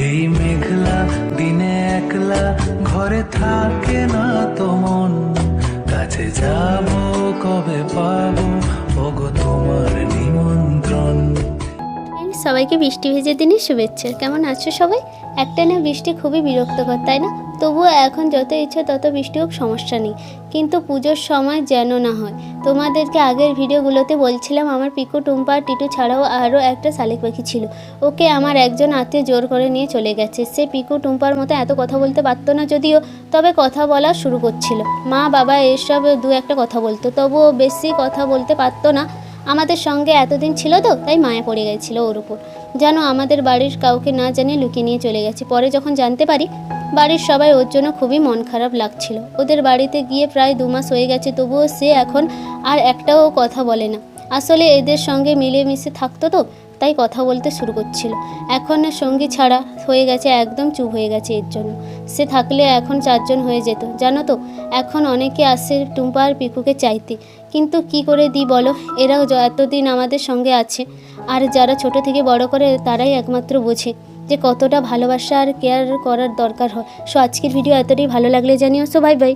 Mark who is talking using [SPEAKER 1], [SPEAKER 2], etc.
[SPEAKER 1] এই মেঘলা দিনে একলা ঘরে থাকে না তো মন, কাছে যাব কবে পাবো ওগো তোমার নিমন্ত্রণ।
[SPEAKER 2] সবাইকে বৃষ্টি ভেজে দিনের শুভেচ্ছা। কেমন আছো সবাই? একটানা বৃষ্টি খুবই বিরক্তকর, তাই না? তবুও এখন যত ইচ্ছা তত বৃষ্টি হোক, সমস্যা নেই, কিন্তু পুজোর সময় যেন না হয়। তোমাদেরকে আগের ভিডিওগুলোতে বলছিলাম আমার পিকু, টুম্পা, টিটু ছাড়াও আরও একটা শালিক পাখি ছিল। ওকে আমার একজন আত্মীয় জোর করে নিয়ে চলে গেছে। সে পিকু টুম্পার মতো এত কথা বলতে পারতো না যদিও, তবে কথা বলা শুরু করছিল। মা বাবা এসব দু একটা কথা বলতো, তবুও বেশি কথা বলতে পারতো না। আমাদের সঙ্গে এতদিন ছিল তো, তাই মায়া পড়ে গেছিলো ওর উপর। যেন আমাদের বাড়ির কাউকে না জানিয়ে লুকিয়ে নিয়ে চলে গেছে। পরে যখন জানতে পারি, বাড়ির সবাই ওর জন্য খুবই মন খারাপ লাগছিল। ওদের বাড়িতে গিয়ে প্রায় 2 মাস হয়ে গেছে, তবুও সে এখন আর একটাও কথা বলে না। আসলে এদের সঙ্গে মিলেমিশে থাকতো তো, তাই কথা বলতে শুরু করছিল। এখন সঙ্গী ছাড়া হয়ে গেছে, একদম চুপ হয়ে গেছে। এর জন্য সে থাকলে এখন 4 জন হয়ে যেত, জানো তো। এখন অনেকে আসে টুম্পা আর পিকুকে চাইতে, কিন্তু কি করে দিই বলো? এরা এতদিন আমাদের সঙ্গে আছে, আর যারা ছোট থেকে বড় করে তারাই একমাত্র বোঝে যে কতটা ভালোবাসা আর কেয়ার করার দরকার হয়। সো আজকের ভিডিও এতটাই, ভালো লাগলে জানিও। So bye bye.